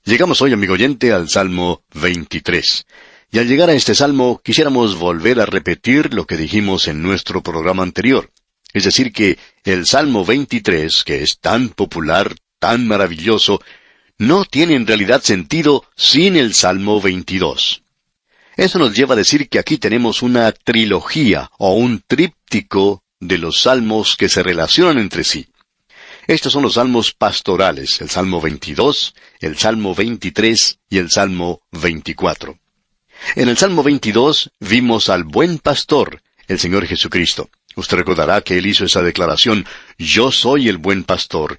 Llegamos hoy, amigo oyente, al Salmo 23. Y al llegar a este salmo, quisiéramos volver a repetir lo que dijimos en nuestro programa anterior. Es decir, que el Salmo 23, que es tan popular, tan maravilloso, no tiene en realidad sentido sin el Salmo 22. Eso nos lleva a decir que aquí tenemos una trilogía o un tríptico de los salmos que se relacionan entre sí. Estos son los salmos pastorales, el Salmo 22, el Salmo 23 y el Salmo 24. En el Salmo 22 vimos al buen pastor, el Señor Jesucristo. Usted recordará que Él hizo esa declaración, yo soy el buen pastor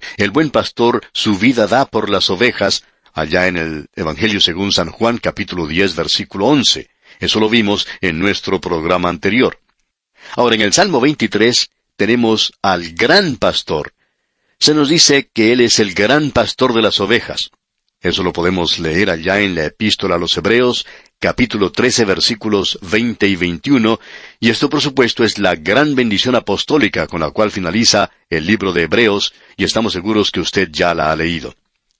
su vida da por las ovejas, allá en el Evangelio según San Juan, capítulo 10, versículo 11. Eso lo vimos en nuestro programa anterior. Ahora, en el Salmo 23 tenemos al gran pastor. Se nos dice que Él es el gran pastor de las ovejas. Eso lo podemos leer allá en la Epístola a los Hebreos, capítulo 13, versículos 20 y 21, y esto por supuesto es la gran bendición apostólica con la cual finaliza el libro de Hebreos, y estamos seguros que usted ya la ha leído.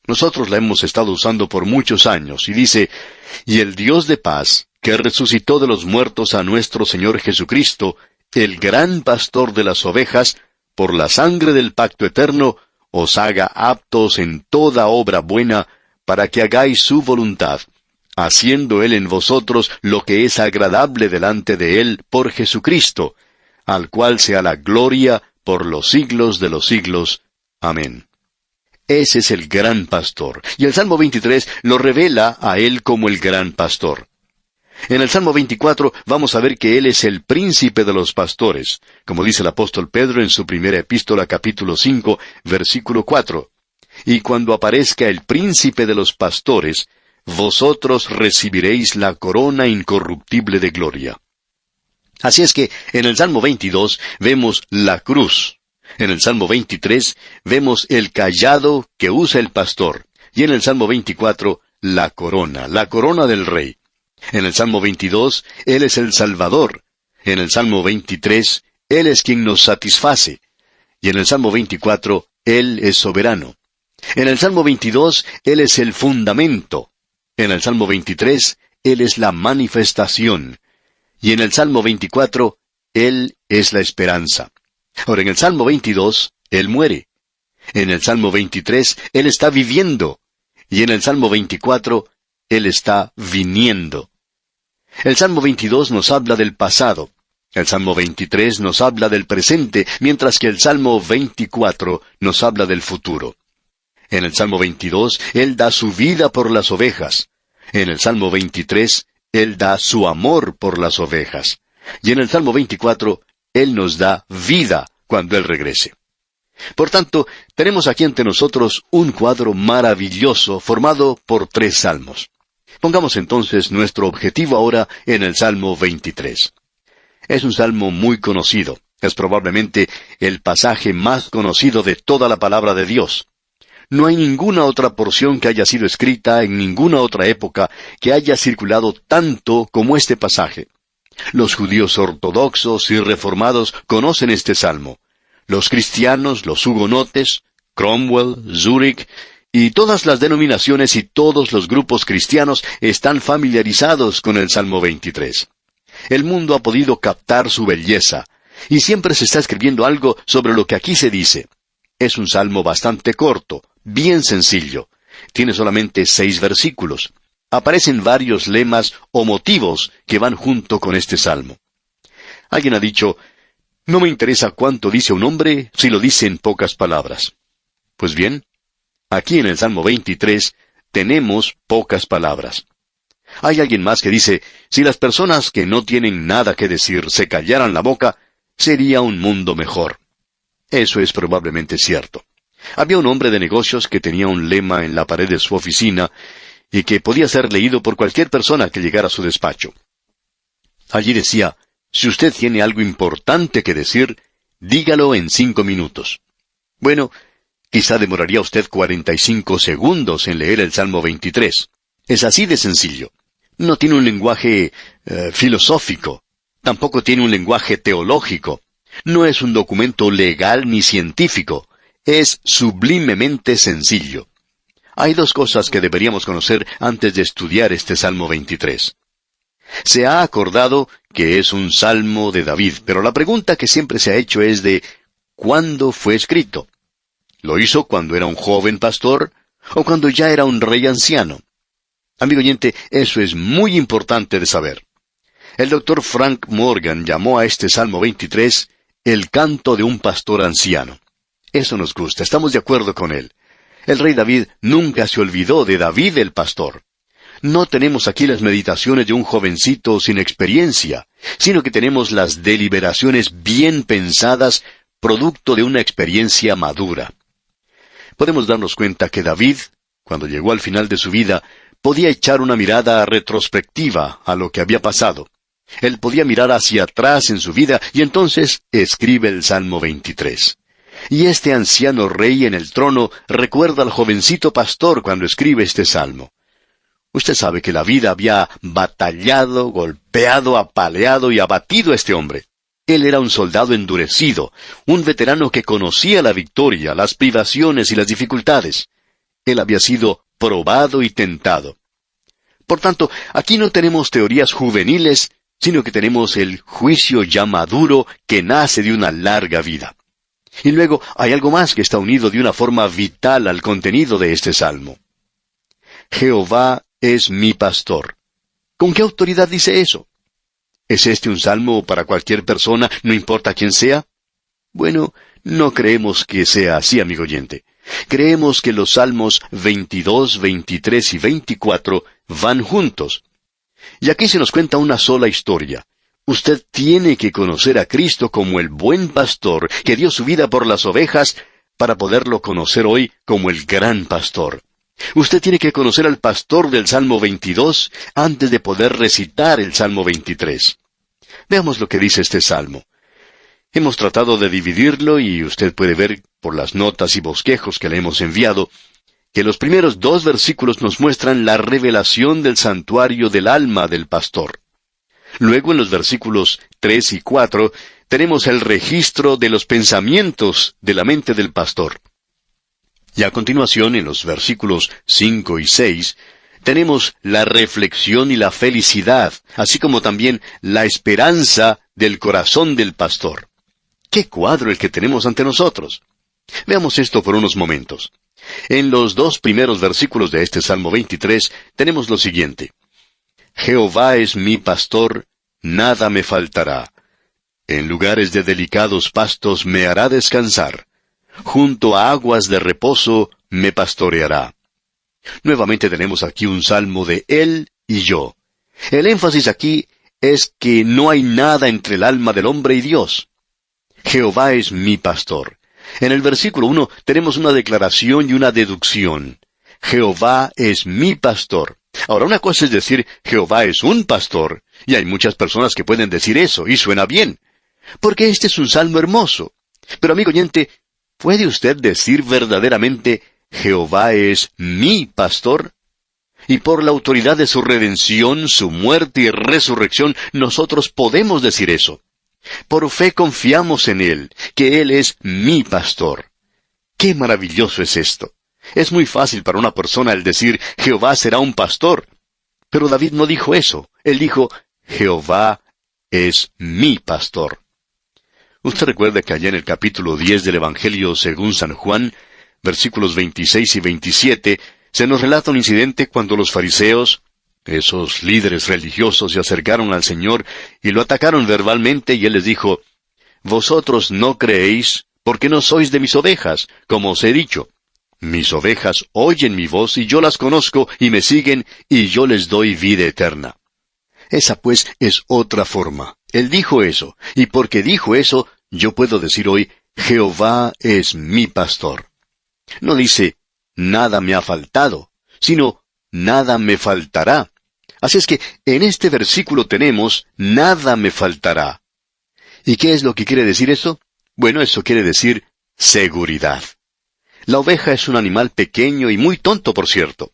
Nosotros la hemos estado usando por muchos años, y dice, y el Dios de paz, que resucitó de los muertos a nuestro Señor Jesucristo, el gran pastor de las ovejas, por la sangre del pacto eterno, os haga aptos en toda obra buena, para que hagáis su voluntad, haciendo Él en vosotros lo que es agradable delante de Él por Jesucristo, al cual sea la gloria por los siglos de los siglos. Amén. Ese es el gran pastor, y el Salmo 23 lo revela a Él como el gran pastor. En el Salmo 24 vamos a ver que Él es el príncipe de los pastores, como dice el apóstol Pedro en su primera epístola capítulo 5, versículo 4. Y cuando aparezca el príncipe de los pastores, vosotros recibiréis la corona incorruptible de gloria. Así es que en el Salmo 22 vemos la cruz. En el Salmo 23 vemos el cayado que usa el pastor. Y en el Salmo 24 la corona del rey. En el Salmo 22, Él es el Salvador. En el Salmo 23, Él es quien nos satisface. Y en el Salmo 24, Él es soberano. En el Salmo 22, Él es el fundamento. En el Salmo 23, Él es la manifestación. Y en el Salmo 24, Él es la esperanza. Ahora, en el Salmo 22, Él muere. En el Salmo 23, Él está viviendo. Y en el Salmo 24, Él está viniendo. El Salmo 22 nos habla del pasado. El Salmo 23 nos habla del presente, mientras que el Salmo 24 nos habla del futuro. En el Salmo 22, Él da su vida por las ovejas. En el Salmo 23, Él da su amor por las ovejas. Y en el Salmo 24, Él nos da vida cuando Él regrese. Por tanto, tenemos aquí ante nosotros un cuadro maravilloso formado por 3 salmos. Pongamos entonces nuestro objetivo ahora en el Salmo 23. Es un salmo muy conocido. Es probablemente el pasaje más conocido de toda la palabra de Dios. No hay ninguna otra porción que haya sido escrita en ninguna otra época que haya circulado tanto como este pasaje. Los judíos ortodoxos y reformados conocen este salmo. Los cristianos, los hugonotes, Cromwell, Zurich, y todas las denominaciones y todos los grupos cristianos están familiarizados con el Salmo 23. El mundo ha podido captar su belleza, y siempre se está escribiendo algo sobre lo que aquí se dice. Es un salmo bastante corto, bien sencillo. Tiene solamente 6 versículos. Aparecen varios lemas o motivos que van junto con este salmo. Alguien ha dicho, no me interesa cuánto dice un hombre si lo dice en pocas palabras. Pues bien, aquí en el Salmo 23 tenemos pocas palabras. Hay alguien más que dice, si las personas que no tienen nada que decir se callaran la boca, sería un mundo mejor. Eso es probablemente cierto. Había un hombre de negocios que tenía un lema en la pared de su oficina y que podía ser leído por cualquier persona que llegara a su despacho. Allí decía, si usted tiene algo importante que decir, dígalo en 5 minutos. Bueno, quizá demoraría usted 45 segundos en leer el Salmo 23. Es así de sencillo. No tiene un lenguaje filosófico. Tampoco tiene un lenguaje teológico. No es un documento legal ni científico. Es sublimemente sencillo. Hay dos cosas que deberíamos conocer antes de estudiar este Salmo 23. Se ha acordado que es un salmo de David, pero la pregunta que siempre se ha hecho es de ¿cuándo fue escrito? ¿Lo hizo cuando era un joven pastor o cuando ya era un rey anciano? Amigo oyente, eso es muy importante de saber. El doctor Frank Morgan llamó a este Salmo 23 el canto de un pastor anciano. Eso nos gusta, estamos de acuerdo con él. El rey David nunca se olvidó de David el pastor. No tenemos aquí las meditaciones de un jovencito sin experiencia, sino que tenemos las deliberaciones bien pensadas, producto de una experiencia madura. Podemos darnos cuenta que David, cuando llegó al final de su vida, podía echar una mirada retrospectiva a lo que había pasado. Él podía mirar hacia atrás en su vida y entonces escribe el Salmo 23. Y este anciano rey en el trono recuerda al jovencito pastor cuando escribe este salmo. Usted sabe que la vida había batallado, golpeado, apaleado y abatido a este hombre. Él era un soldado endurecido, un veterano que conocía la victoria, las privaciones y las dificultades. Él había sido probado y tentado. Por tanto, aquí no tenemos teorías juveniles, sino que tenemos el juicio ya maduro que nace de una larga vida. Y luego hay algo más que está unido de una forma vital al contenido de este salmo. Jehová es mi pastor. ¿Con qué autoridad dice eso? ¿Es este un salmo para cualquier persona, no importa quién sea? Bueno, no creemos que sea así, amigo oyente. Creemos que los salmos 22, 23 y 24 van juntos. Y aquí se nos cuenta una sola historia. Usted tiene que conocer a Cristo como el buen pastor que dio su vida por las ovejas para poderlo conocer hoy como el gran pastor. Usted tiene que conocer al pastor del Salmo 22 antes de poder recitar el Salmo 23. Veamos lo que dice este salmo. Hemos tratado de dividirlo y usted puede ver por las notas y bosquejos que le hemos enviado que los primeros 2 versículos nos muestran la revelación del santuario del alma del pastor. Luego en los versículos 3 y 4 tenemos el registro de los pensamientos de la mente del pastor. Y a continuación, en los versículos 5 y 6, tenemos la reflexión y la felicidad, así como también la esperanza del corazón del pastor. ¡Qué cuadro el que tenemos ante nosotros! Veamos esto por unos momentos. En los 2 primeros versículos de este Salmo 23 tenemos lo siguiente. Jehová es mi pastor, nada me faltará. En lugares de delicados pastos me hará descansar. Junto a aguas de reposo me pastoreará. Nuevamente tenemos aquí un salmo de él y yo. El énfasis aquí es que no hay nada entre el alma del hombre y Dios. Jehová es mi pastor. En el versículo 1 tenemos una declaración y una deducción. Jehová es mi pastor. Ahora, una cosa es decir, Jehová es un pastor, y hay muchas personas que pueden decir eso, y suena bien, porque este es un salmo hermoso. Pero, amigo oyente, ¿puede usted decir verdaderamente, Jehová es mi pastor? Y por la autoridad de su redención, su muerte y resurrección, nosotros podemos decir eso. Por fe confiamos en Él, que Él es mi pastor. ¡Qué maravilloso es esto! Es muy fácil para una persona el decir, Jehová será un pastor. Pero David no dijo eso. Él dijo, Jehová es mi pastor. Usted recuerda que allá en el capítulo 10 del Evangelio según San Juan, versículos 26 y 27, se nos relata un incidente cuando los fariseos, esos líderes religiosos, se acercaron al Señor y lo atacaron verbalmente y Él les dijo, Vosotros no creéis porque no sois de mis ovejas, como os he dicho. Mis ovejas oyen mi voz y yo las conozco y me siguen y yo les doy vida eterna. Esa pues es otra forma. Él dijo eso, y porque dijo eso, yo puedo decir hoy, Jehová es mi pastor. No dice, nada me ha faltado, sino, nada me faltará. Así es que en este versículo tenemos, nada me faltará. ¿Y qué es lo que quiere decir eso? Bueno, eso quiere decir seguridad. La oveja es un animal pequeño y muy tonto, por cierto.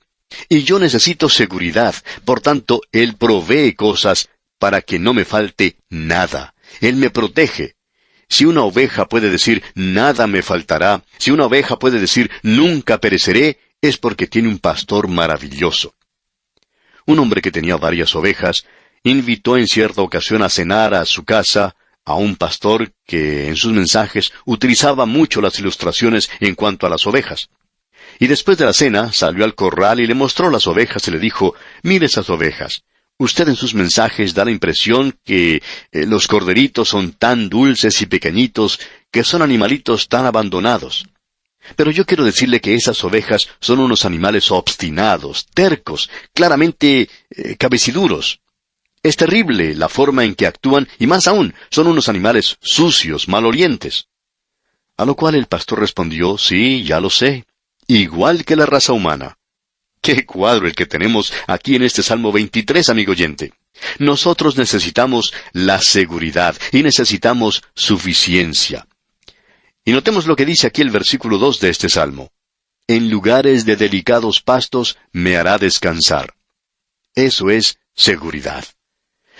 Y yo necesito seguridad, por tanto, Él provee cosas para que no me falte nada. Él me protege. Si una oveja puede decir, nada me faltará, si una oveja puede decir, nunca pereceré, es porque tiene un pastor maravilloso. Un hombre que tenía varias ovejas invitó en cierta ocasión a cenar a su casa a un pastor que en sus mensajes utilizaba mucho las ilustraciones en cuanto a las ovejas. Y después de la cena salió al corral y le mostró las ovejas y le dijo: «Mire esas ovejas. Usted en sus mensajes da la impresión que los corderitos son tan dulces y pequeñitos, que son animalitos tan abandonados. Pero yo quiero decirle que esas ovejas son unos animales obstinados, tercos, claramente cabeciduros. Es terrible la forma en que actúan, y más aún, son unos animales sucios, malolientes». A lo cual el pastor respondió: «Sí, ya lo sé. Igual que la raza humana». ¡Qué cuadro el que tenemos aquí en este Salmo 23, amigo oyente! Nosotros necesitamos la seguridad y necesitamos suficiencia. Y notemos lo que dice aquí el versículo 2 de este Salmo: «En lugares de delicados pastos me hará descansar». Eso es seguridad.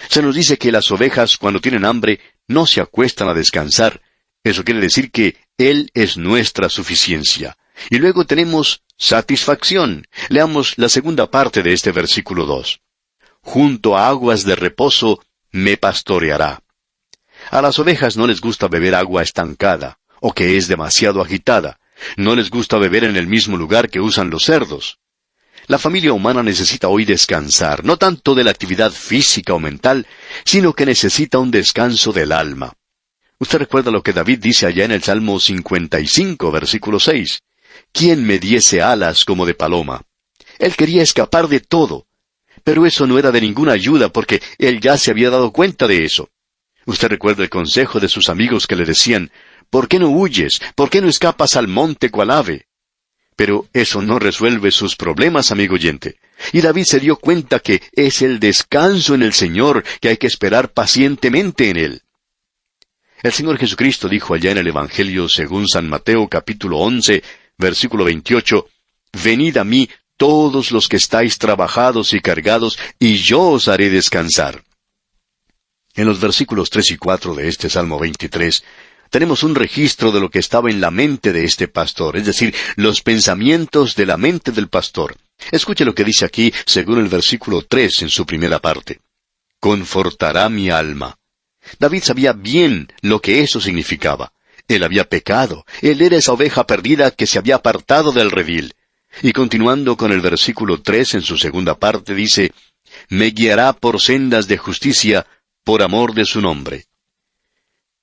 Se nos dice que las ovejas, cuando tienen hambre, no se acuestan a descansar. Eso quiere decir que Él es nuestra suficiencia. Y luego tenemos satisfacción. Leamos la segunda parte de este versículo 2. «Junto a aguas de reposo me pastoreará». A las ovejas no les gusta beber agua estancada, o que es demasiado agitada. No les gusta beber en el mismo lugar que usan los cerdos. La familia humana necesita hoy descansar, no tanto de la actividad física o mental, sino que necesita un descanso del alma. Usted recuerda lo que David dice allá en el Salmo 55, versículo 6. «¿Quién me diese alas como de paloma?». Él quería escapar de todo, pero eso no era de ninguna ayuda porque él ya se había dado cuenta de eso. Usted recuerda el consejo de sus amigos que le decían: «¿Por qué no huyes? ¿Por qué no escapas al monte cual ave?». Pero eso no resuelve sus problemas, amigo oyente. Y David se dio cuenta que es el descanso en el Señor, que hay que esperar pacientemente en Él. El Señor Jesucristo dijo allá en el Evangelio según San Mateo capítulo 11, versículo 28, «Venid a mí todos los que estáis trabajados y cargados, y yo os haré descansar». En los versículos 3 y 4 de este Salmo 23, tenemos un registro de lo que estaba en la mente de este pastor, es decir, los pensamientos de la mente del pastor. Escuche lo que dice aquí, según el versículo 3 en su primera parte. «Confortará mi alma». David sabía bien lo que eso significaba. Él había pecado. Él era esa oveja perdida que se había apartado del redil. Y continuando con el versículo 3 en su segunda parte dice: «Me guiará por sendas de justicia, por amor de su nombre».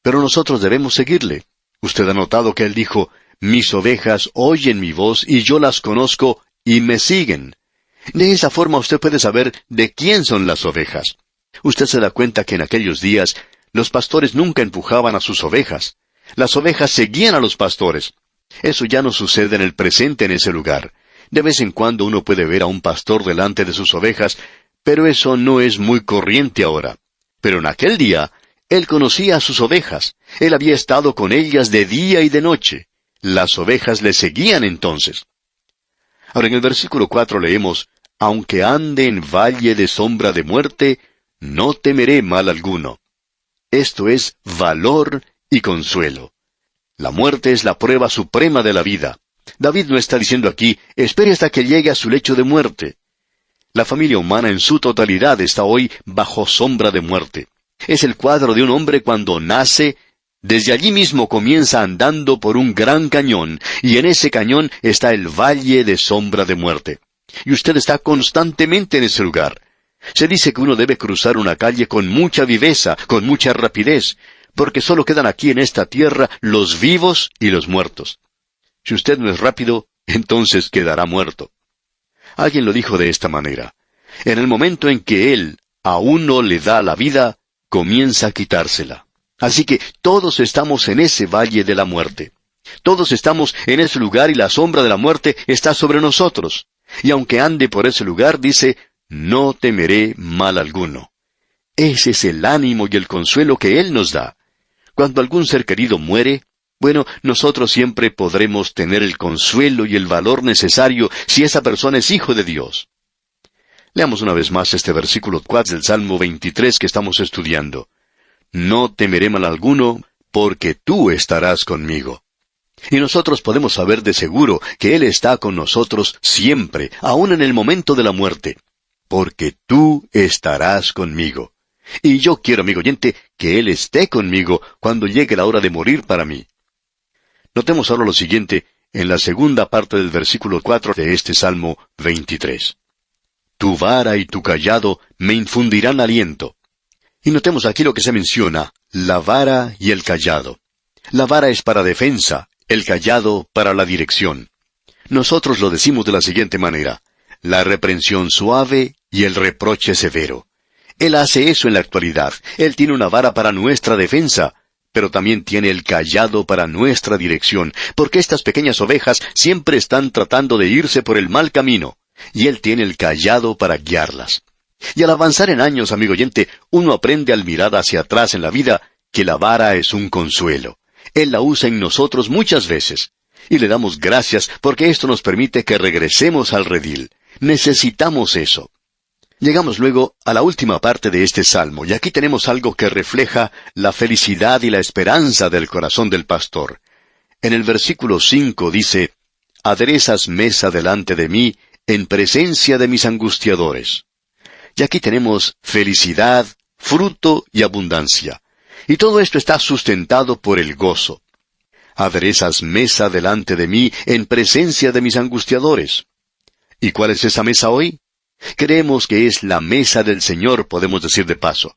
Pero nosotros debemos seguirle. Usted ha notado que él dijo: «Mis ovejas oyen mi voz, y yo las conozco, y me siguen». De esa forma usted puede saber de quién son las ovejas. Usted se da cuenta que en aquellos días los pastores nunca empujaban a sus ovejas. Las ovejas seguían a los pastores. Eso ya no sucede en el presente en ese lugar. De vez en cuando uno puede ver a un pastor delante de sus ovejas, pero eso no es muy corriente ahora. Pero en aquel día, él conocía a sus ovejas. Él había estado con ellas de día y de noche. Las ovejas le seguían entonces. Ahora en el versículo 4 leemos: «Aunque ande en valle de sombra de muerte, no temeré mal alguno». Esto es valor y consuelo. La muerte es la prueba suprema de la vida. David no está diciendo aquí: «Espere hasta que llegue a su lecho de muerte». La familia humana en su totalidad está hoy bajo sombra de muerte. Es el cuadro de un hombre cuando nace. Desde allí mismo comienza andando por un gran cañón, y en ese cañón está el valle de sombra de muerte. Y usted está constantemente en ese lugar. Se dice que uno debe cruzar una calle con mucha viveza, con mucha rapidez, porque solo quedan aquí en esta tierra los vivos y los muertos. Si usted no es rápido, entonces quedará muerto. Alguien lo dijo de esta manera: en el momento en que Él a uno le da la vida, comienza a quitársela. Así que todos estamos en ese valle de la muerte. Todos estamos en ese lugar y la sombra de la muerte está sobre nosotros. Y aunque ande por ese lugar, dice: «No temeré mal alguno». Ese es el ánimo y el consuelo que Él nos da. Cuando algún ser querido muere, bueno, nosotros siempre podremos tener el consuelo y el valor necesario si esa persona es hijo de Dios. Leamos una vez más este versículo 4 del Salmo 23 que estamos estudiando. «No temeré mal alguno, porque tú estarás conmigo». Y nosotros podemos saber de seguro que Él está con nosotros siempre, aun en el momento de la muerte. Porque tú estarás conmigo. Y yo quiero, amigo oyente, que Él esté conmigo cuando llegue la hora de morir para mí. Notemos ahora lo siguiente en la segunda parte del versículo 4 de este Salmo 23. Tu vara y tu cayado me infundirán aliento. Y notemos aquí lo que se menciona, la vara y el cayado. La vara es para defensa, el cayado para la dirección. Nosotros lo decimos de la siguiente manera, la reprensión suave y el reproche severo. Él hace eso en la actualidad. Él tiene una vara para nuestra defensa, pero también tiene el cayado para nuestra dirección, porque estas pequeñas ovejas siempre están tratando de irse por el mal camino, y Él tiene el cayado para guiarlas. Y al avanzar en años, amigo oyente, uno aprende al mirar hacia atrás en la vida que la vara es un consuelo. Él la usa en nosotros muchas veces. Y le damos gracias porque esto nos permite que regresemos al redil. Necesitamos eso. Llegamos luego a la última parte de este salmo, y aquí tenemos algo que refleja la felicidad y la esperanza del corazón del pastor. En el versículo 5 dice, aderezas mesa delante de mí en presencia de mis angustiadores. Y aquí tenemos felicidad, fruto y abundancia. Y todo esto está sustentado por el gozo. Aderezas mesa delante de mí en presencia de mis angustiadores. ¿Y cuál es esa mesa hoy? Creemos que es la mesa del Señor, podemos decir de paso.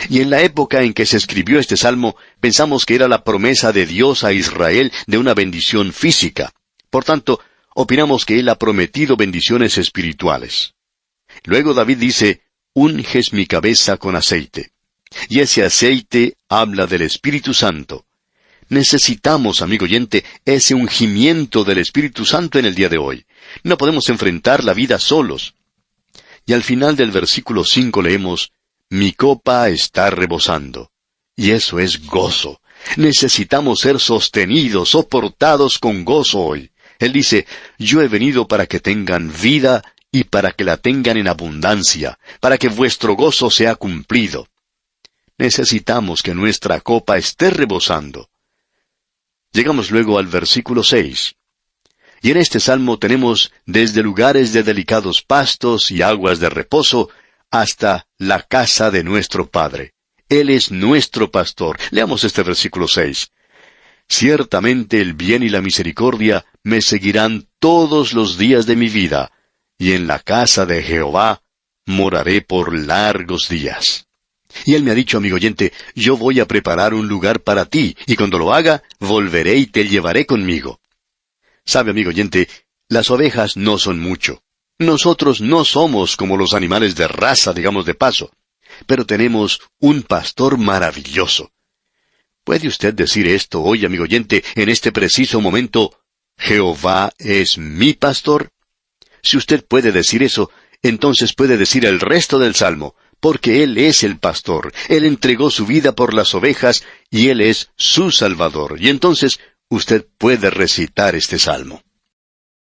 Y en la época en que se escribió este salmo, pensamos que era la promesa de Dios a Israel de una bendición física. Por tanto, opinamos que Él ha prometido bendiciones espirituales. Luego David dice, unges mi cabeza con aceite. Y ese aceite habla del Espíritu Santo. Necesitamos, amigo oyente, ese ungimiento del Espíritu Santo en el día de hoy. No podemos enfrentar la vida solos. Y al final del versículo 5 leemos, mi copa está rebosando. Y eso es gozo. Necesitamos ser sostenidos, soportados con gozo hoy. Él dice, yo he venido para que tengan vida y para que la tengan en abundancia, para que vuestro gozo sea cumplido. Necesitamos que nuestra copa esté rebosando. Llegamos luego al versículo 6. Y en este salmo tenemos desde lugares de delicados pastos y aguas de reposo hasta la casa de nuestro Padre. Él es nuestro pastor. Leamos este versículo 6. Ciertamente el bien y la misericordia me seguirán todos los días de mi vida, y en la casa de Jehová moraré por largos días. Y Él me ha dicho, amigo oyente, yo voy a preparar un lugar para ti, y cuando lo haga, volveré y te llevaré conmigo. Sabe, amigo oyente, las ovejas no son mucho. Nosotros no somos como los animales de raza, digamos de paso, pero tenemos un pastor maravilloso. ¿Puede usted decir esto hoy, amigo oyente, en este preciso momento, Jehová es mi pastor? Si usted puede decir eso, entonces puede decir el resto del salmo, porque Él es el pastor, Él entregó su vida por las ovejas, y Él es su Salvador. Y entonces, usted puede recitar este salmo.